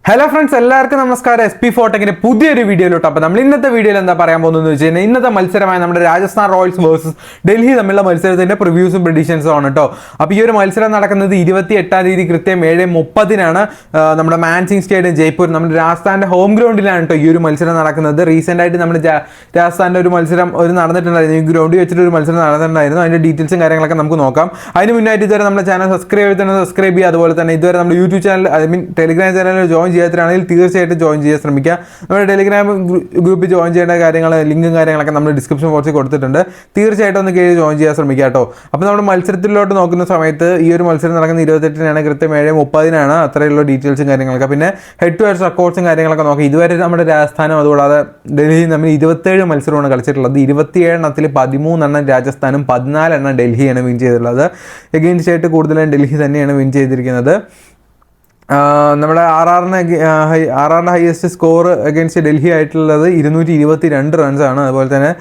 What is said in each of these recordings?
Hello friends, എല്ലാവർക്കും നമസ്കാരം. SP ഫോർടെക്കിന്റെ പുതിയൊരു വീഡിയോയിലോട്ട്. അപ്പോൾ നമ്മൾ ഇന്നത്തെ വീഡിയോയിൽ എന്താ പറയാൻ പോകുന്നതെന്ന് വെച്ച് കഴിഞ്ഞാൽ ഇന്നത്തെ മത്സരമായ നമ്മുടെ രാജസ്ഥാൻ റോയൽസ് വേഴ്സസ് ഡൽഹി തമ്മിലുള്ള മത്സരത്തിന്റെ പ്രിവ്യൂസും പ്രെഡിക്ഷൻസും ആണ് കേട്ടോ. അപ്പോൾ ഈ ഒരു മത്സരം നടക്കുന്നത് 28-ാം തീയതി കൃത്യം 7:30 നമ്മുടെ മാൻസിംഗ് സ്റ്റേഡിയം ജയ്പൂർ, നമ്മുടെ രാജസ്ഥാന്റെ ഹോം ഗ്രൗണ്ടിലാണ് കേട്ടോ ഈ ഒരു മത്സരം നടക്കുന്നത്. റീസെന്റ് ആയിട്ട് നമ്മുടെ രാജസ്ഥാന്റെ ഒരു മത്സരം നടന്നിട്ടുണ്ടായിരുന്നു. ഈ ഗ്രൗണ്ടിൽ വെച്ചിട്ട് ഒരു മത്സരം നടന്നിട്ടുണ്ടായിരുന്നു. അതിന്റെ ഡീറ്റെയിൽസും കാര്യങ്ങളൊക്കെ നമുക്ക് നോക്കാം. അതിന് മുന്നായിട്ട് ഇതുവരെ നമ്മുടെ ചാനൽ സബ്സ്ക്രൈബ് ചെയ്യുക. അതുപോലെ തന്നെ ഇതുവരെ നമ്മുടെ YouTube channel, Telegram channel join ചെയ്യാത്തതാണെങ്കിൽ തീർച്ചയായിട്ടും ജോയിൻ ചെയ്യാൻ ശ്രമിക്കുക. നമ്മുടെ ടെലിഗ്രാം ഗ്രൂപ്പിൽ ജോയിൻ ചെയ്യേണ്ട കാര്യങ്ങൾ, ലിങ്കും കാര്യങ്ങളൊക്കെ നമ്മൾ ഡിസ്ക്രിപ്ഷൻ ബോക്സിൽ കൊടുത്തിട്ടുണ്ട്. തീർച്ചയായിട്ടും ഒന്ന് കയറി ജോയിൻ ചെയ്യാൻ ശ്രമിക്കുക കേട്ടോ. അപ്പോൾ നമ്മുടെ മത്സരത്തിലോട്ട് നോക്കുന്ന സമയത്ത് ഈ ഒരു മത്സരം നടക്കുന്ന 28-നാണ്, കൃത്യം 7:30 അത്രയുള്ള ഡീറ്റെയിൽസും കാര്യങ്ങളൊക്കെ. പിന്നെ ഹെഡ് ടു ഹെഡ് റെക്കോർഡ്സും കാര്യങ്ങളൊക്കെ നോക്കി. ഇതുവരെ നമ്മുടെ രാജസ്ഥാനും അതുകൂടാതെ ഡൽഹിയും തമ്മിൽ 27 മത്സരമാണ് കളിച്ചിട്ടുള്ളത്. 27 13 രാജസ്ഥാനും 14 ഡൽഹിയാണ് വിൻ ചെയ്തിട്ടുള്ളത്. എഗെയിൻസ്റ്റ് ആയിട്ട് കൂടുതലും ഡൽഹി തന്നെയാണ് വിൻ ചെയ്തിരിക്കുന്നത്. നമ്മുടെ our highest score against Delhi ആയിട്ടുള്ളത് 222 റൺസാണ്. അതുപോലെ തന്നെ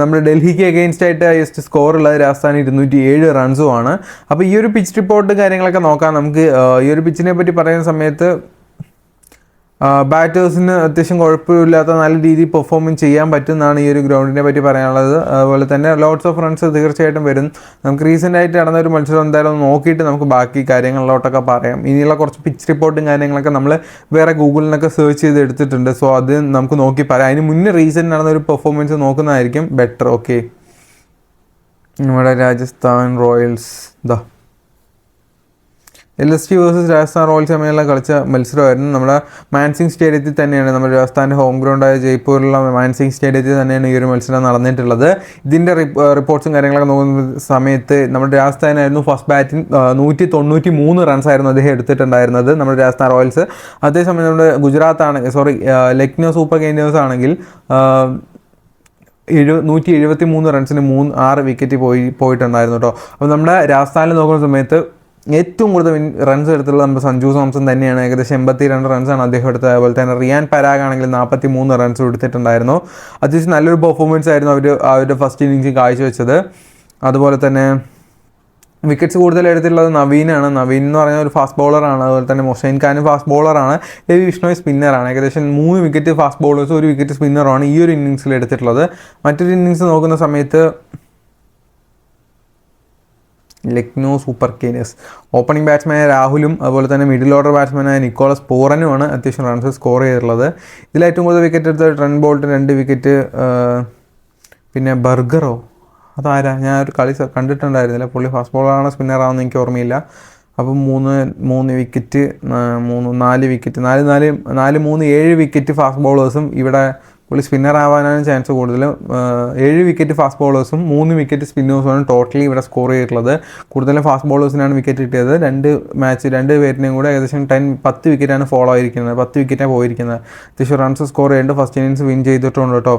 നമ്മുടെ ഡൽഹിക്ക് അഗെയിൻസ്റ്റ് ആയിട്ട് ഹയസ്റ്റ് സ്കോർ ഉള്ളത് രാജസ്ഥാൻ 207 റൺസുമാണ്. അപ്പോൾ ഈ ഒരു പിച്ച് റിപ്പോർട്ട് കാര്യങ്ങളൊക്കെ നോക്കാം നമുക്ക്. ഈ ഒരു പിച്ചിനെ പറ്റി പറയുന്ന സമയത്ത് ബാറ്റേഴ്സിന് അത്യാവശ്യം കുഴപ്പമില്ലാത്ത നല്ല രീതിയിൽ പെർഫോമിങ് ചെയ്യാൻ പറ്റുന്നതാണ് ഈ ഒരു ഗ്രൗണ്ടിനെ പറ്റി പറയാനുള്ളത്. അതുപോലെ തന്നെ ലോട്ട്സ് ഓഫ് റൺസ് തീർച്ചയായിട്ടും വരും. നമുക്ക് റീസെൻ്റ് ആയിട്ട് നടന്ന ഒരു മത്സരം എന്തായാലും നോക്കിയിട്ട് നമുക്ക് ബാക്കി കാര്യങ്ങളിലോട്ടൊക്കെ പറയാം. ഇനിയുള്ള കുറച്ച് പിച്ച് റിപ്പോർട്ടും കാര്യങ്ങളൊക്കെ നമ്മൾ വേറെ ഗൂഗിളിനൊക്കെ സെർച്ച് ചെയ്ത് എടുത്തിട്ടുണ്ട്. സോ അത് നമുക്ക് നോക്കി പറയാം. അതിന് മുന്നേ റീസെൻ്റ് നടന്ന ഒരു പെർഫോമൻസ് നോക്കുന്നതായിരിക്കും ബെറ്റർ. ഓക്കെ, നമ്മുടെ Rajasthan Royals LSG versus Rajasthan Royals തമ്മിലുള്ള കളിച്ച മത്സരമായിരുന്നു. നമ്മുടെ മാൻസിംഗ് സ്റ്റേഡിയത്തിൽ തന്നെയാണ്, നമ്മുടെ രാജസ്ഥാൻ്റെ ഹോം ഗ്രൗണ്ടായ ജയ്പൂരിലുള്ള മാൻസിംഗ് സ്റ്റേഡിയത്തിൽ തന്നെയാണ് ഈ ഒരു മത്സരം നടന്നിട്ടുള്ളത്. ഇതിൻ്റെ റിപ്പോർട്ട്സും കാര്യങ്ങളൊക്കെ നോക്കുന്ന സമയത്ത് നമ്മുടെ രാജസ്ഥാനായിരുന്നു ഫസ്റ്റ് ബാറ്റിംഗ്. 193 റൺസായിരുന്നു അദ്ദേഹം എടുത്തിട്ടുണ്ടായിരുന്നത്, നമ്മുടെ രാജസ്ഥാൻ റോയൽസ്. അതേസമയം നമ്മുടെ ലക്നോ സൂപ്പർ കിങ്സ് ആണെങ്കിൽ 173 റൺസിന് 6 വിക്കറ്റ് പോയിട്ടുണ്ടായിരുന്നു കേട്ടോ. അപ്പോൾ നമ്മുടെ രാജസ്ഥാനിൽ നോക്കുന്ന സമയത്ത് ഏറ്റവും കൂടുതൽ റൺസ് എടുത്തുള്ളത് നമ്മുടെ സഞ്ജു സാംസൺ തന്നെയാണ്. ഏകദേശം 82 റൺസാണ് അദ്ദേഹം എടുത്തത്. അതുപോലെ തന്നെ റിയാൻ പരാഗ് ആണെങ്കിൽ 43 റൺസ് എടുത്തിട്ടുണ്ടായിരുന്നു. അത്യാവശ്യം നല്ലൊരു പെർഫോമൻസ് ആയിരുന്നു അവരുടെ ഫസ്റ്റ് ഇന്നിങ്സിൽ കാഴ്ചവെച്ചത്. അതുപോലെ തന്നെ വിക്കറ്റ്സ് കൂടുതൽ എടുത്തിട്ടുള്ളത് നവീനാണ്. നവീൻ എന്ന് പറയുന്ന ഒരു ഫാസ്റ്റ് ബോളറാണ്. അതുപോലെ തന്നെ മൊഷൈൻ ഖാനും ഫാസ്റ്റ് ബോളറാണ്. രവി ബിഷ്ണോയ് സ്പിന്നറാണ്. ഏകദേശം 3 വിക്കറ്റ് ഫാസ്റ്റ് ബോളേഴ്സും 1 വിക്കറ്റ് സ്പിന്നറുമാണ് ഈ ഒരു ഇന്നിങ്സിൽ എടുത്തിട്ടുള്ളത്. മറ്റൊരു ഇന്നിങ്സ് നോക്കുന്ന സമയത്ത് ലക്നോ സൂപ്പർ കിങ്സ് ഓപ്പണിംഗ് ബാറ്റ്സ്മാനായ രാഹുലും അതുപോലെ തന്നെ മിഡിൽ ഓർഡർ ബാറ്റ്സ്മാനായ നിക്കോളസ് പൂറനുമാണ് അത്യാവശ്യം റൺസ് സ്കോർ ചെയ്തിട്ടുള്ളത്. ഇതിൽ ഏറ്റവും കൂടുതൽ വിക്കറ്റ് എടുത്ത ട്രെൻഡ് ബോൾട്ട് 2 വിക്കറ്റ്. പിന്നെ ബർഗറോ അതാരാ, ഞാൻ ഒരു കളി കണ്ടിട്ടുണ്ടായിരുന്നില്ല. പുള്ളി ഫാസ്റ്റ് ബോളറാണോ സ്പിന്നറാണെന്ന് എനിക്ക് ഓർമ്മയില്ല. അപ്പം 3 വിക്കറ്റ് 4 വിക്കറ്റ് 7 വിക്കറ്റ് ഫാസ്റ്റ് ബോളേഴ്സും. ഇവിടെ പുള്ളി സ്പിന്നർ ആവാനാണ് ചാൻസ് കൂടുതലും. 7 വിക്കറ്റ് ഫാസ്റ്റ് ബോളേഴ്സും 3 വിക്കറ്റ് സ്പിന്നേഴ്സുമാണ് ടോട്ടലി ഇവിടെ സ്കോർ ചെയ്തിട്ടുള്ളത്. കൂടുതലും ഫാസ്റ്റ് ബോളേഴ്സിനാണ് വിക്കറ്റ് കിട്ടിയത്. 2 പേരിനെയും കൂടെ ഏകദേശം 10 വിക്കറ്റാണ് ഫോളോ ആയിരിക്കുന്നത്. 10 വിക്കറ്റാണ് പോയിരിക്കുന്നത്. അത്യാവശ്യം റൺസ് സ്കോർ ചെയ്യേണ്ട ഫസ്റ്റ് ഇന്നിങ്സ് വിൻ ചെയ്തിട്ടുണ്ട് കേട്ടോ.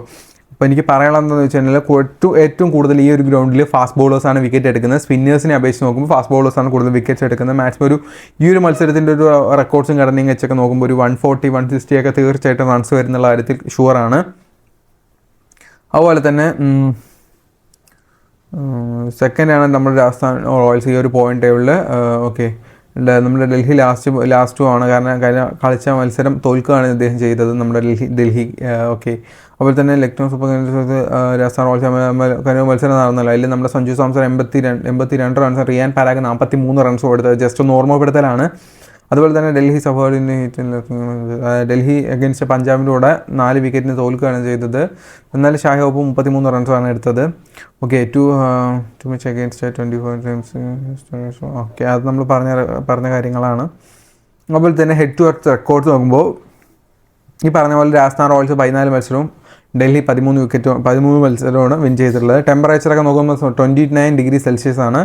അപ്പോൾ എനിക്ക് പറയാനുള്ളത് എന്താണെന്ന് വെച്ച് കഴിഞ്ഞാൽ ഏറ്റവും കൂടുതൽ ഈ ഒരു ഗ്രൗണ്ടിൽ ഫാസ്റ്റ് ബോളേഴ്സാണ് വിക്കറ്റ് എടുക്കുന്നത്. സ്പിന്നേഴ്സിനെ അപേക്ഷിച്ച് നോക്കുമ്പോൾ ഫാസ്റ്റ് ബോളേഴ്സാണ് കൂടുതൽ വിക്കറ്റ്സ് എടുക്കുന്നത്. മാക്സിമം ഈ ഒരു മത്സരത്തിൻ്റെ ഒരു റെക്കോർഡ്സും ഘടനയും വെച്ചൊക്കെ നോക്കുമ്പോൾ ഒരു 140, 160 ഒക്കെ തീർച്ചയായിട്ടും റൺസ് വരുന്നുള്ള കാര്യത്തിൽ ഷുവറാണ്. അതുപോലെ തന്നെ സെക്കൻഡാണ് നമ്മുടെ രാജസ്ഥാൻ റോയൽസ് ഈ ഒരു പോയിന്റ് ടേബിളിൽ. ഓക്കെ, നമ്മുടെ ഡൽഹി ലാസ്റ്റും ആണ്. കാരണം കളിച്ച മത്സരം തോൽക്കുകയാണ് ഇദ്ദേഹം ചെയ്തത്, നമ്മുടെ ഡൽഹി. ഓക്കെ, അതുപോലെ തന്നെ Lucknow super Kings Rajasthan Royals മത്സരം നടന്നല്ലോ. അതിൽ നമ്മുടെ സഞ്ജു സാംസൺ 82 റൺസ്, റിയാൻ പരാഗ് 43 റൺസ് കൊടുത്തത്. ജസ്റ്റ് ഒന്ന് ഓർമ്മപ്പെടുത്തലാണ്. അതുപോലെ തന്നെ ഡൽഹി അഗൈൻസ്റ്റ് പഞ്ചാബിൻ്റെ കൂടെ 4 വിക്കറ്റിന് തോൽക്കുകയാണ് ചെയ്തത്. എന്നാലും ഷാഹി ഹോപ്പ് 33 റൺസാണ് എടുത്തത്. Okay, 2 much against 24 times. Okay, അത് നമ്മൾ പറഞ്ഞ കാര്യങ്ങളാണ്. അതുപോലെ തന്നെ ഹെഡ് ടു ഹെഡ് റെക്കോർഡ്സ് നോക്കുമ്പോൾ ഈ പറഞ്ഞ പോലെ രാജസ്ഥാൻ റോയൽസ് 14 മത്സരവും ഡൽഹി 13 മത്സരമാണ് വിൻ ചെയ്തിട്ടുള്ളത്. ടെമ്പറേച്ചറൊക്കെ നോക്കുമ്പോൾ 29 ഡിഗ്രി സെൽഷ്യസ് ആണ്.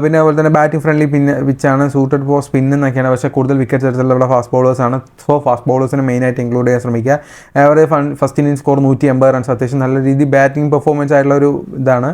പിന്നെ അതുപോലെ തന്നെ ബാറ്റിംഗ് ഫ്രണ്ട്ലി പിച്ചാണ്, സൂട്ടഡ് ഫോർ സ്പിൻ എന്നൊക്കെയാണ്. പക്ഷേ കൂടുതൽ വിക്കറ്റ്സ് എടുത്തുള്ള ഇവിടെ ഫാസ്റ്റ് ബോളേഴ്സാണ്. സോ ഫാസ്റ്റ് ബോളേഴ്സിനെ മെയിനായിട്ട് ഇൻക്ലൂഡ് ചെയ്യാൻ ശ്രമിക്കുക. Average first inning score 180 runs. അത്യാവശ്യം നല്ല രീതിയിൽ ബാറ്റിംഗ് പെർഫോമൻസ് ആയിട്ടുള്ള ഒരു ഇതാണ്.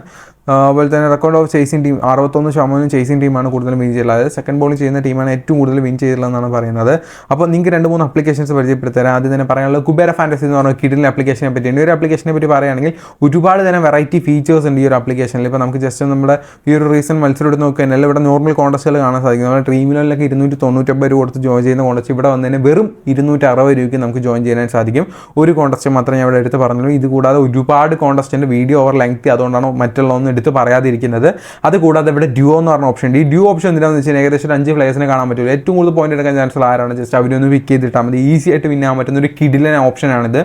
അതുപോലെ തന്നെ record of chasing team 61% chasing ടീമാണ് കൂടുതലും വിൻ ചെയ്തിട്ടുള്ളത്. അതായത് സെക്കൻഡ് ബോളിംഗ് ചെയ്യുന്ന ടീമാണ് ഏറ്റവും കൂടുതൽ വിൻ ചെയ്തിട്ടുള്ളതെന്നാണ് പറയുന്നത്. അപ്പോൾ നിങ്ങൾക്ക് 2-3 ആപ്ലിക്കേഷൻസ് പരിചയപ്പെടുത്തരാം. ആദ്യം തന്നെ പറയാനുള്ളത് കുബേര ഫാൻറ്റസി എന്ന് പറഞ്ഞ കിഡിലെ ആപ്ലിക്കേഷനെ പറ്റിയാണ്. ഈ ഒരു ആപ്ലിക്കേഷനെ പറ്റി പറയുകയാണെങ്കിൽ ഒരുപാട് തരം വെറൈറ്റി ഫീച്ചേഴ്സ് ഉണ്ട് ഈ ഒരു ആപ്ലിക്കേഷനിൽ. ഇപ്പോൾ നമുക്ക് ജസ്റ്റ് നമ്മുടെ ഈ ഒരു റീസെൻറ്റ് മത്സരം എടുത്ത് നോക്കുകയാണെങ്കിൽ ഇവിടെ നോർമൽ കോൺടസ്റ്റുകൾ കാണാൻ സാധിക്കും. നമ്മുടെ ഡ്രീമിലൊക്കെ 299 രൂപ കൊടുത്ത് ജോയിൻ ചെയ്യുന്ന കോൺടസ്റ്റ് ഇവിടെ വന്നതിന് വെറും 260 രൂപയ്ക്ക് നമുക്ക് ജോയിൻ ചെയ്യാൻ സാധിക്കും. ഒരു കോൺടസ്റ്റ് മാത്രം ഞാൻ ഇവിടെ എടുത്ത് പറഞ്ഞുള്ളൂ. ഇത് കൂടാതെ ഒരുപാട് കോൺടസ്റ്റിൻ്റെ വീഡിയോ ഓവർ ലെങ്തി, അതുകൊണ്ടാണ് മറ്റുള്ളതൊന്നും എടുത്ത് പറയാതിരിക്കുന്നത്. അതുകൂടാതെ ഇവിടെ ഡ്യൂ എന്ന് പറഞ്ഞ ഓപ്ഷൻ ഉണ്ട്. ഈ ഡ്യൂ ഓപ്ഷൻ എന്തിനാണെന്ന് വെച്ചാൽ ഏകദേശം 5 പ്ലേയേഴ്സിനെ കാണാൻ പറ്റില്ല. ഏറ്റവും കൂടുതൽ പോയിന്റ് എടുക്കാൻ ചാൻസ് ഉള്ള ആരാണ് ജസ്റ്റ് അവരൊന്ന് പിക്ക് ചെയ്തിട്ടാൽ മതി. ഈസി ആയിട്ട് വിൻ ആകാൻ പറ്റുന്ന ഒരു കിഡിലൻ ഓപ്ഷനാണിത്.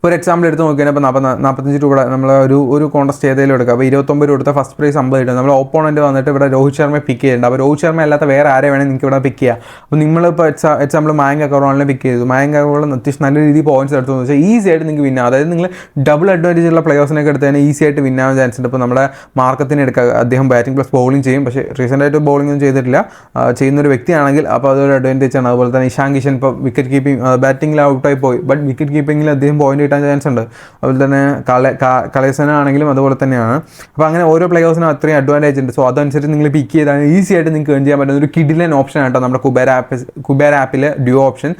ഒരു എക്സാമ്പിൾ എടുത്ത് നോക്കിയാൽ ഇപ്പോൾ 45 രൂപ നമ്മൾ ഒരു കോൺടസ്റ്റ് ഏതെങ്കിലും എടുക്കുക. അപ്പോൾ 29 രൂപ കൊടുത്ത ഫസ്റ്റ് പ്രൈസ് 50 കിട്ടും. നമ്മൾ ഓപ്പോണൻറ്റ് വന്നിട്ട് ഇവിടെ രോഹിത് ശർമ്മയെ പിക്ക് ചെയ്യുന്നുണ്ട്. അപ്പോൾ രോഹിത് ശർമ്മ അല്ലാത്ത വേറെ ആരെ വേണമെങ്കിൽ നിങ്ങൾക്ക് ഇവിടെ പിക്ക് ചെയ്യാം. അപ്പോൾ നിങ്ങളിപ്പോൾ എക്സാമ്പിൾ മായങ്ക് അഗർവാളിനെ പിക്ക് ചെയ്തു. മായങ്ക് അഗർവാൾ അത്യാവശ്യം നല്ല രീതിയിൽ പോയിന്റ്സ് എടുത്തു വെച്ചാൽ ഈസി ആയിട്ട് നിങ്ങൾക്ക് വിൻ ആവും. അതായത് നിങ്ങൾ ഡബിൾ അഡ്വാൻറ്റേജ് ഉള്ള പ്ലേയേഴ്സിനൊക്കെ എടുത്ത് തന്നെ ഈസി ആയിട്ട് വിൻ ആവാൻ ചാൻസ് ഉണ്ട്. ഇപ്പോൾ നമ്മുടെ മാർക്കത്തിന് എടുക്കുക, അദ്ദേഹം ബാറ്റിംഗ് പ്ലസ് ബോളിംഗ് ചെയ്യും. പക്ഷേ റീസെൻ്റായിട്ട് ബോളിംഗ് ഒന്നും ചെയ്തിട്ടില്ല. ചെയ്യുന്നൊരു വ്യക്തിയാണെങ്കിൽ അപ്പോൾ അതൊരു അഡ്വാൻറ്റേജ് ആണ്. അതുപോലെ തന്നെ ഇഷാൻ കിഷൻ ഇപ്പോൾ വിക്കറ്റ് കീപ്പിംഗ് ബാറ്റിംഗിൽ ഔട്ടായി പോയി, ബട്ട് വിക്കറ്റ് കീപ്പിംഗിൽ അദ്ദേഹം പോയിന്റ് കിട്ടാൻ ചാൻസ് ഉണ്ട്. അതുപോലെ തന്നെ കളേസന ആണെങ്കിലും അതുപോലെ തന്നെയാണ്. അപ്പോൾ അങ്ങനെ ഓരോ പ്ലേയേഴ്സിനും അത്രയും അഡ്വാൻറ്റേജ് ഉണ്ട്. സോ അതനുസരിച്ച് നിങ്ങൾ പിക്ക് ചെയ്താൽ ഈസി ആയിട്ട് നിങ്ങൾക്ക് ഏൺ ചെയ്യാൻ പറ്റുന്ന ഒരു കിഡിലൻ ഓപ്ഷൻ ആയിട്ടോ നമ്മുടെ കുബേര ആപ്പിലെ ഡ്യൂ ഓപ്ഷൻ.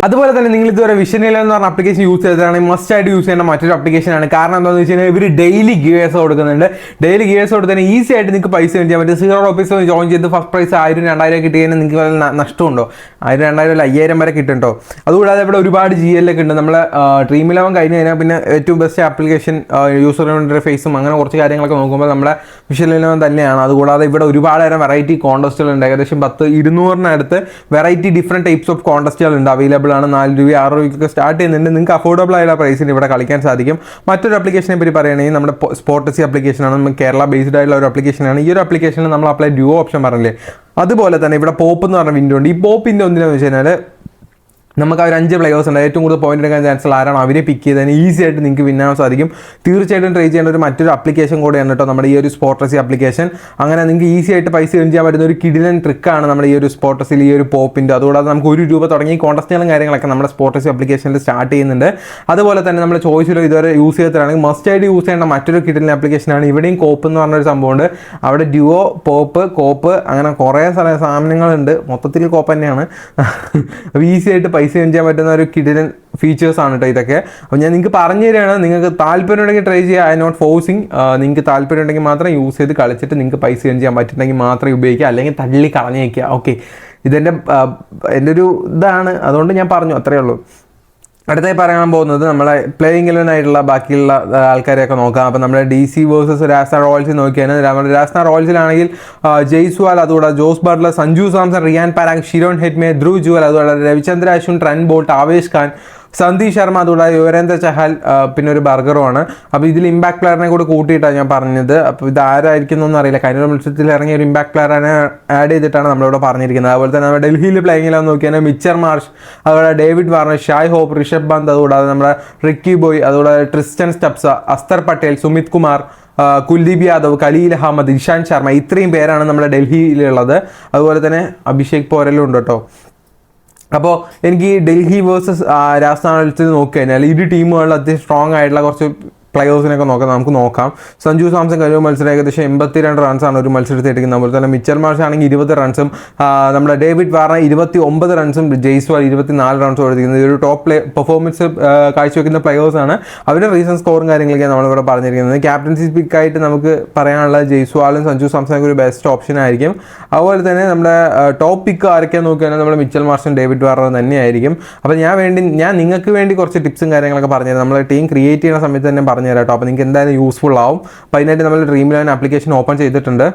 അതുപോലെ തന്നെ നിങ്ങൾ ഇതുവരെ വിഷനില എന്ന് പറഞ്ഞ ആപ്ലിക്കേഷൻ യൂസ് ചെയ്തതാണെങ്കിൽ മസ്റ്റ് ആയിട്ട് യൂസ് ചെയ്യുന്ന മറ്റൊരു ആപ്ലിക്കേഷനാണ്. കാരണം എന്താണെന്ന് വെച്ച് കഴിഞ്ഞാൽ ഇവർ ഡെയിലി ഗിവേഴ്സ് കൊടുക്കുന്നുണ്ട്. ഡെയിലി ഗിവേഴ്സ് കൊടുത്ത് തന്നെ ഈസി ആയിട്ട് നിങ്ങൾക്ക് പൈസ ഏൺ ചെയ്യാൻ പറ്റും. 0 റുപ്പീസ് ജോയിൻ ചെയ്ത് ഫസ്റ്റ് പ്രൈസ് 1000-2000 കിട്ടിയതിന് നിങ്ങൾക്ക് വല്ല നഷ്ടമുണ്ടോ? 1000-2000 അല്ല 5000 വരെ കിട്ടുന്നുണ്ടോ? അതുകൂടാതെ ഇവിടെ ഒരുപാട് GL ഒക്കെ ഉണ്ട്. നമ്മൾ ഡ്രീം 11 കഴിഞ്ഞ് കഴിഞ്ഞാൽ പിന്നെ ഏറ്റവും ബെസ്റ്റ് ആപ്ലിക്കേഷൻ യൂസർ ഇന്റർഫേസും അങ്ങനെ കുറച്ച് കാര്യങ്ങളൊക്കെ നോക്കുമ്പോൾ നമ്മുടെ വിഷ്വൽ 11 തന്നെയാണ്. അതുകൂടാതെ ഇവിടെ ഒരുപാട് തരം വെറൈറ്റി കോൺടസ്റ്റുകളുണ്ട്. ഏകദേശം 200-200 വെറൈറ്റി ഡിഫറെൻറ്റ് ടൈപ്സ് ഓഫ് കോൺടസ്റ്റുകൾ ഉണ്ട്, അവൈലബിൾ ആണ്. 4 രൂപ 6 രൂപയ്ക്കൊക്കെ സ്റ്റാർട്ട് ചെയ്യുന്നുണ്ട്. നിങ്ങൾക്ക് അഫോർഡബിൾ ആയുള്ള പ്രൈസിന് ഇവിടെ കളിക്കാൻ സാധിക്കും. മറ്റൊരു ആപ്ലിക്കേഷനെ പറ്റി പറയുകയാണെങ്കിൽ നമ്മുടെ സ്പോർട്ടസി ആപ്ലിക്കേഷനാണ്. നമ്മൾ കേരള ബേസ്ഡ് ആയിട്ടുള്ള ഒരു ആപ്ലിക്കേഷനാണ്. ഈ ഒരു ആപ്ലിക്കേഷനിൽ നമ്മൾ അപ്ലൈ ഡ്യൂ ഓപ്ഷൻ പറഞ്ഞില്ലേ, അതുപോലെ തന്നെ ഇവിടെ പോപ്പ് എന്ന് പറഞ്ഞ വിൻഡോ ഉണ്ട്. ഈ പോപ്പിൻ്റെ ഒന്നിനെന്ന് വെച്ച് കഴിഞ്ഞാൽ നമുക്ക് അവർ 5 പ്ലേയേഴ്സ് ഉണ്ട്. ഏറ്റവും കൂടുതൽ പോയിന്റ് എടുക്കാൻ ചാൻസ് ഉള്ള ആരാണോ അവരെ പിക്ക് ചെയ്തതിന് ഈസി ആയിട്ട് നിങ്ങൾക്ക് വിൻ ആവാൻ സാധിക്കും. തീർച്ചയായിട്ടും ട്രൈ ചെയ്യേണ്ട മറ്റൊരു ആപ്ലിക്കേഷൻ കൂടെയാണ് കേട്ടോ നമ്മുടെ ഈ ഒരു സ്പോർട്ടസി ആപ്ലിക്കേഷൻ. അങ്ങനെ നിങ്ങൾക്ക് ഈസി ആയിട്ട് പൈസ ഏൺ ചെയ്യാൻ പറ്റുന്ന ഒരു കിഡിലൻ ട്രിക്കാണ് നമ്മുടെ ഈ ഒരു സ്പോർട്ടസിൽ ഈ ഒരു പോപ്പിൻ്റെ. അതുകൂടാതെ നമുക്ക് 1 രൂപ തുടങ്ങി കോൺടസ്റ്റുകളും കാര്യങ്ങളൊക്കെ നമ്മുടെ സ്പോർട്ടസി ആപ്ലിക്കേഷനിൽ സ്റ്റാർട്ട് ചെയ്യുന്നുണ്ട്. അതുപോലെ തന്നെ നമ്മൾ ചോയ്സിലോ ഇതുവരെ യൂസ് ചെയ്തിട്ടാണെങ്കിൽ മസ്റ്റ് ആയിട്ട് യൂസ് ചെയ്യേണ്ട മറ്റൊരു കിഡിലൻ ആപ്ലിക്കേഷനാണ്. ഇവിടെയും കോപ്പ് എന്ന് പറഞ്ഞൊരു സംഭവമുണ്ട്. അവിടെ ഡ്യുവോ, പോപ്പ്, കോപ്പ് അങ്ങനെ കുറേ സാധനങ്ങളുണ്ട്. മൊത്തത്തിൽ കോപ്പ് തന്നെയാണ്. അപ്പോൾ ഈസി ആയിട്ട് പൈസ ഏൺ ചെയ്യാൻ പറ്റുന്ന ഒരു കിഡിലൻ ഫീച്ചേഴ്സ് ആണ് കേട്ടോ ഇതൊക്കെ. അപ്പോൾ ഞാൻ നിങ്ങൾക്ക് പറഞ്ഞു തരികയാണ്. നിങ്ങൾക്ക് താല്പര്യം ഉണ്ടെങ്കിൽ ട്രൈ ചെയ്യുക. I not forcing. നിങ്ങൾക്ക് താല്പര്യം ഉണ്ടെങ്കിൽ മാത്രം യൂസ് ചെയ്ത് കളിച്ചിട്ട് നിങ്ങൾക്ക് പൈസ ഏൺ ചെയ്യാൻ പറ്റുന്നെങ്കിൽ മാത്രമേ ഉപയോഗിക്കുക, അല്ലെങ്കിൽ തള്ളി കളഞ്ഞേക്കുക. ഓക്കെ, എൻ്റെ ഒരു ഇതാണ്, അതുകൊണ്ട് ഞാൻ പറഞ്ഞു, അത്രയേ ഉള്ളൂ. അടുത്തായി പറയാൻ പോകുന്നത് നമ്മളെ പ്ലേയിങ് 11 ആയിട്ടുള്ള ബാക്കിയുള്ള ആൾക്കാരെയൊക്കെ നോക്കാം. അപ്പോൾ നമ്മുടെ DC വേഴ്സസ് രാജസ്ഥാൻ റോയൽസ് നോക്കിയാണ്. നമ്മുടെ രാജസ്ഥാൻ റോയൽസിലാണെങ്കിൽ ജയ്സ്വാൾ, അതുകൂടാതെ ജോസ് ബട്ട്ലർ, സഞ്ജു സാംസൺ, റിയാൻ പരാഗ്, ഷിരോൺ ഹെറ്റ്മേ, ധ്രുവ് ജുവൽ, അതുപോലെ രവിചന്ദ്ര അശ്വിൻ, ട്രെന്റ് ബോൾട്ട്, ആവേശ് ഖാൻ, സന്ദീപ് ശർമ്മ, അതുകൂടാതെ യുവരേന്ദ്ര ചഹൽ, പിന്നെ ഒരു ബർഗറുമാണ്. അപ്പോൾ ഇതിൽ ഇമ്പാക്ട് പ്ലെയറിനെ കൂടെ കൂട്ടിയിട്ടാണ് ഞാൻ പറഞ്ഞത്. അപ്പോൾ ഇത് ആരായിരിക്കും എന്നൊന്നും അറിയില്ല. കഴിഞ്ഞ മത്സരത്തിൽ ഇറങ്ങിയ ഒരു ഇമ്പാക്ട് പ്ലെയറിനെ ആഡ് ചെയ്തിട്ടാണ് നമ്മളിവിടെ പറഞ്ഞിരിക്കുന്നത്. അതുപോലെ തന്നെ നമ്മുടെ ഡൽഹിയിൽ പ്ലേയിങ്ങിലാന്ന് നോക്കിയാൽ മിച്ചർ മാർഷ്, അതുപോലെ David Warner, Shai Hope, Rishabh Pant, അതുകൂടാതെ നമ്മുടെ റിക്കി ബോയ്, അതുകൂടാതെ ട്രിസ്റ്റൻ സ്റ്റബ്സ, അസ്തർ പട്ടേൽ, സുമിത് കുമാർ, കുൽദീപ് യാദവ്, ഖലീൽ അഹമ്മദ്, ഇഷാന്ത് ശർമ്മ, ഇത്രയും പേരാണ് നമ്മുടെ ഡൽഹിയിലുള്ളത്. അതുപോലെ തന്നെ അഭിഷേക് പോരലും ഉണ്ട് കേട്ടോ. അപ്പോൾ എനിക്ക് ഡൽഹി വേഴ്സസ് രാജസ്ഥാൻ റോയൽസിൽ നോക്കിക്കഴിഞ്ഞാൽ ഇരു ടീമുകളിൽ അത്യാവശ്യം സ്ട്രോങ് ആയിട്ടുള്ള കുറച്ച് പ്ലേയേഴ്സിനൊക്കെ നമുക്ക് നോക്കാം. സഞ്ജു സാംസൺ കഴിഞ്ഞ മത്സരം ഏകദേശം 82 റൺസാണ് ഒരു മത്സരത്തിൽ എടുക്കുന്നത്. അതുപോലെ തന്നെ മിച്ചൽ മാർഷ് ആണെങ്കിൽ 20 റൺസും, നമ്മുടെ ഡേവിഡ് വാർണർ 29 റൺസും, ജയ്സ്വാൾ 24 റൺസും എടുത്തിരിക്കുന്നത്. ഒരു ടോപ്പ് പെർഫോമൻസ് കാഴ്ചവെക്കുന്ന പ്ലേയേഴ്സാണ്. അവരുടെ റീസെൻറ്റ് സ്കോറും കാര്യങ്ങളൊക്കെയാണ് നമ്മളിവിടെ പറഞ്ഞിരിക്കുന്നത്. ക്യാപ്റ്റൻസി പിക്കായിട്ട് നമുക്ക് പറയാനുള്ള ജയ്സ്വാളും സഞ്ജു സാംസണൊക്കെ ഒരു ബെസ്റ്റ് ഓപ്ഷൻ ആയിരിക്കും. അതുപോലെ തന്നെ നമ്മുടെ ടോപ്പ് പിക്ക് ആരൊക്കെയാണ് നോക്കുകയാണെങ്കിൽ നമ്മുടെ മിച്ചൽ മാർഷും ഡേവിഡ് വാർണറും തന്നെയായിരിക്കും. അപ്പോൾ ഞാൻ നിങ്ങൾക്ക് വേണ്ടി കുറച്ച് ടിപ്സും കാര്യങ്ങളൊക്കെ പറഞ്ഞുതരാം. നമ്മൾ ടീം ക്രിയേറ്റ് ചെയ്യുന്ന സമയത്ത് തന്നെ പറഞ്ഞുതരാം കേട്ടോ. അപ്പോൾ നിങ്ങൾക്ക് എന്തായാലും യൂസ്ഫുൾ ആവും. അപ്പോൾ അതിനായിട്ട് നമ്മൾ ഡ്രീം 11 ആപ്ലിക്കേഷൻ ഓപ്പൺ ചെയ്തിട്ടുണ്ട്.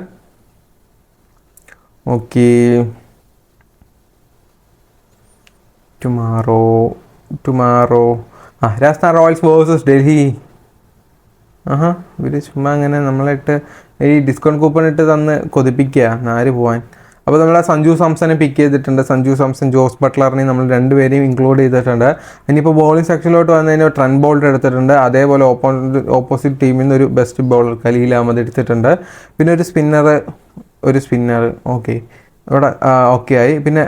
Okay, tomorrow Rajasthan Royals versus Delhi. ഇവർ ചുമ്മാ അങ്ങനെ നമ്മളായിട്ട് ഈ ഡിസ്കൗണ്ട് കൂപ്പൺ ഇട്ട് തന്ന് കൊതിപ്പിക്കുക, ആര് പോവാൻ. അപ്പോൾ നമ്മൾ സഞ്ജു സാംസനെ പിക്ക് ചെയ്തിട്ടുണ്ട്. സഞ്ജു സാംസൺ, ജോസ് ബട്ട്ലറിനെ നമ്മൾ രണ്ടുപേരെയും ഇൻക്ലൂഡ് ചെയ്തിട്ടുണ്ട്. ഇനിയിപ്പോൾ ബോളിംഗ് സെക്ഷനിലോട്ട് വന്നതിന് ട്രെന്റ് ബോൾട്ട് എടുത്തിട്ടുണ്ട്. അതേപോലെ ഓപ്പോസിറ്റ് ടീമിൽ നിന്ന് ഒരു ബെസ്റ്റ് ബോളർ ഖലീൽ അഹമ്മദ് എടുത്തിട്ടുണ്ട്. പിന്നെ ഒരു സ്പിന്നർ. ഓക്കെ, ഇവിടെ ഓക്കെ ആയി. പിന്നെ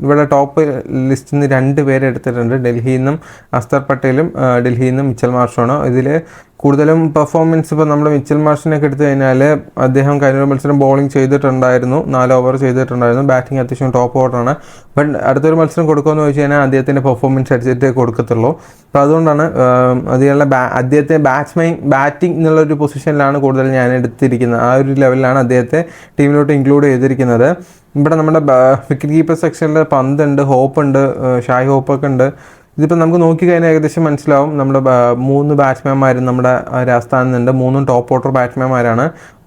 ഇവിടെ ടോപ്പ് ലിസ്റ്റിൽ നിന്ന് 2 പേരെ എടുത്തിട്ടുണ്ട്. ഡൽഹിയിൽ നിന്നും അസ്തർ പട്ടേലും ഡൽഹിയിൽ നിന്നും മിച്ചൽ മാർഷുമാണ്. ഇതിൽ കൂടുതലും പെർഫോമൻസ് ഇപ്പോൾ നമ്മൾ മിച്ചൽ മാർഷിനൊക്കെ എടുത്തു കഴിഞ്ഞാൽ അദ്ദേഹം കഴിഞ്ഞ മത്സരം ബോളിംഗ് ചെയ്തിട്ടുണ്ടായിരുന്നു, 4 ഓവർ ചെയ്തിട്ടുണ്ടായിരുന്നു. ബാറ്റിംഗ് അത്യാവശ്യം ടോപ്പ് ഓർഡറാണ്. ബട്ട് അടുത്തൊരു മത്സരം കൊടുക്കുമെന്ന് ചോദിച്ചു കഴിഞ്ഞാൽ അദ്ദേഹത്തിൻ്റെ പെർഫോമൻസ് അടിച്ചിട്ട് കൊടുക്കത്തുള്ളൂ. അപ്പോൾ അതുകൊണ്ടാണ് അതിനുള്ള അദ്ദേഹത്തെ ബാറ്റിംഗ് എന്നുള്ളൊരു പൊസിഷനിലാണ് കൂടുതൽ ഞാൻ എടുത്തിരിക്കുന്നത്. ആ ഒരു ലെവലിലാണ് അദ്ദേഹത്തെ ടീമിലോട്ട് ഇൻക്ലൂഡ് ചെയ്തിരിക്കുന്നത്. ഇവിടെ നമ്മുടെ വിക്കറ്റ് കീപ്പർ സെക്ഷനിൽ പന്തുണ്ട്, ഹോപ്പ് ഉണ്ട്, ഷായ് ഹോപ്പൊക്കെ ഉണ്ട്. ഇതിപ്പോൾ നമുക്ക് നോക്കിക്കഴിഞ്ഞാൽ ഏകദേശം മനസ്സിലാവും. നമ്മുടെ 3 ബാറ്റ്സ്മാൻമാരും നമ്മുടെ രാജസ്ഥാനിൽ നിന്നുണ്ട്. 3 ടോപ്പ് ഓർഡർ ബാറ്റ്സ്മാൻമാരാണ്.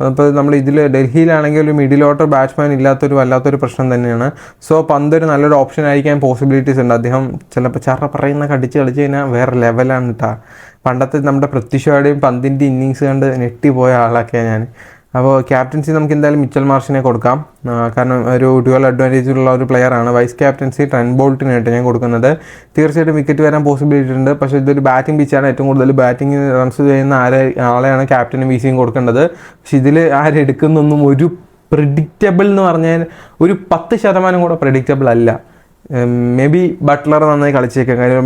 അപ്പോൾ നമ്മൾ ഇതിൽ ഡൽഹിയിലാണെങ്കിൽ ഒരു മിഡിൽ ഓർഡർ ബാറ്റ്സ്മാൻ ഇല്ലാത്തൊരു വല്ലാത്തൊരു പ്രശ്നം തന്നെയാണ്. സോ പന്ത് ഒരു നല്ലൊരു ഓപ്ഷൻ ആയിരിക്കാൻ പോസിബിലിറ്റീസ് ഉണ്ട്. അദ്ദേഹം ചിലപ്പോൾ പറയുന്ന കടിച്ച് കളിച്ച് കഴിഞ്ഞാൽ വേറെ ലെവലാണ് കേട്ടോ. പണ്ടത്തെ നമ്മുടെ പൃഥ്വിഷായുടെയും പന്തിൻ്റെ ഇന്നിങ്സ് കണ്ട് ഞെട്ടിപ്പോയ ആളൊക്കെയാണ് ഞാൻ. അപ്പോൾ ക്യാപ്റ്റൻസി നമുക്ക് എന്തായാലും മിച്ചൽ മാർഷിനെ കൊടുക്കാം. കാരണം ഒരു ഡ്യുവൽ അഡ്വാൻറ്റേജ് ഉള്ള ഒരു പ്ലെയറാണ്. വൈസ് ക്യാപ്റ്റൻസി ട്രെന്റ് ബോൾട്ടിനായിട്ട് ഞാൻ കൊടുക്കുന്നത്. തീർച്ചയായിട്ടും വിക്കറ്റ് വരാൻ പോസിബിലിറ്റി ഉണ്ട്. പക്ഷേ ഇതൊരു ബാറ്റിംഗ് പിച്ചാണ്. ഏറ്റവും കൂടുതൽ ബാറ്റിംഗ് റൺസ് ചെയ്യുന്ന ആളെയാണ് ക്യാപ്റ്റനും വിസിയും കൊടുക്കേണ്ടത്. പക്ഷെ ഇതിൽ ആരെടുക്കുന്നൊന്നും ഒരു പ്രെഡിക്റ്റബിൾ എന്ന് പറഞ്ഞാൽ ഒരു 10% കൂടെ പ്രെഡിക്റ്റബിൾ അല്ല. മേ ബി ബട്ട്ലർ നന്നായി കളിച്ചേക്കാം. കഴിഞ്ഞ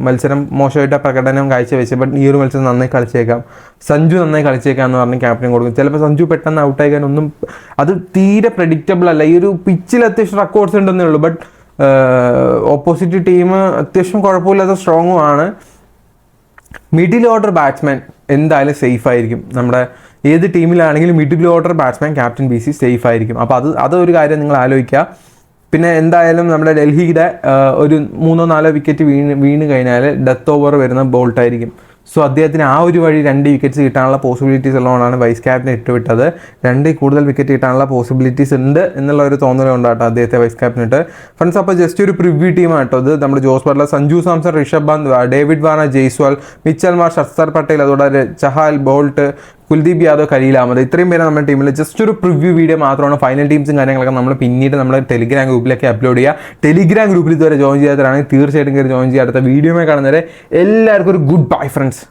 മത്സരം മോശമായിട്ട് പ്രകടനം കാഴ്ചവെച്ച്, ബട്ട് ഈ ഒരു മത്സരം നന്നായി കളിച്ചേക്കാം. സഞ്ജു നന്നായി കളിച്ചേക്കാം എന്ന് പറഞ്ഞ് ക്യാപ്റ്റൻ കൊടുക്കും. ചിലപ്പോൾ സഞ്ജു പെട്ടെന്ന് ഔട്ടായിക്കാൻ ഒന്നും അത് തീരെ പ്രെഡിക്റ്റബിൾ അല്ല. ഈ ഒരു പിച്ചിൽ അത്യാവശ്യം റെക്കോർഡ്സ് ഉണ്ടെന്നേ ഉള്ളൂ. ബട്ട് ഓപ്പോസിറ്റ് ടീം അത്യാവശ്യം കുഴപ്പമില്ലാത്ത സ്ട്രോങ്ങും ആണ്. മിഡിൽ ഓർഡർ ബാറ്റ്സ്മാൻ എന്തായാലും സേഫ് ആയിരിക്കും. നമ്മുടെ ഏത് ടീമിലാണെങ്കിലും middle order batsman captain BC safe ആയിരിക്കും. അപ്പോൾ അതൊരു കാര്യം നിങ്ങൾ ആലോചിക്കുക. പിന്നെ എന്തായാലും നമ്മുടെ ഡൽഹിയുടെ ഒരു 3-4 വിക്കറ്റ് വീണ് കഴിഞ്ഞാൽ ഡെത്ത് ഓവർ വരുന്ന ബോൾട്ടായിരിക്കും. സോ അദ്ദേഹത്തിന് ആ ഒരു വഴി 2 വിക്കറ്റ്സ് കിട്ടാനുള്ള പോസിബിലിറ്റീസ് ഉള്ളതുകൊണ്ടാണ് വൈസ് ക്യാപ്റ്റൻ ഇട്ടുവിട്ടത്. 2 കൂടുതൽ വിക്കറ്റ് കിട്ടാനുള്ള പോസിബിലിറ്റീസ് ഉണ്ട് എന്നുള്ള ഒരു തോന്നലുണ്ടാട്ടോ അദ്ദേഹത്തെ വൈസ് ക്യാപ്റ്റനിട്ട്. ഫ്രണ്ട്സ്, അപ്പോൾ ജസ്റ്റ് ഒരു പ്രിവ്യൂ ടീമാട്ടോ ഇത്. നമ്മുടെ Jos Buttler, Sanju Samson, Rishabh Pant, David Warner, Jaiswal, Mitchell Marsh, Axar Patel, അതുകൂടാതെ ചഹാൽ, ബോൾട്ട്, കുൽദീപ് യാദവ്, ഖലീൽ അഹമ്മദ്, ഇത്രയും പേര് നമ്മുടെ ടീമിൽ. ജസ്റ്റ് ഒരു പ്രിവ്യൂ വീഡിയോ മാത്രമാണ്. ഫൈനൽ ടീംസും കാര്യങ്ങളൊക്കെ നമ്മൾ പിന്നീട് നമ്മുടെ ടെലിഗ്രാം ഗ്രൂപ്പിലേക്ക് അപ്ലോഡ് ചെയ്യുക. ടെലിഗ്രാം ഗ്രൂപ്പിൽ ഇതുവരെ ജോയിൻ ചെയ്യാത്തവരാണെങ്കിൽ തീർച്ചയായിട്ടും കയറി ജോയിൻ ചെയ്യുക. അടുത്ത വീഡിയോയിൽ കാണുന്നവരെ എല്ലാവർക്കും ഒരു ഗുഡ് ബൈ ഫ്രണ്ട്സ്.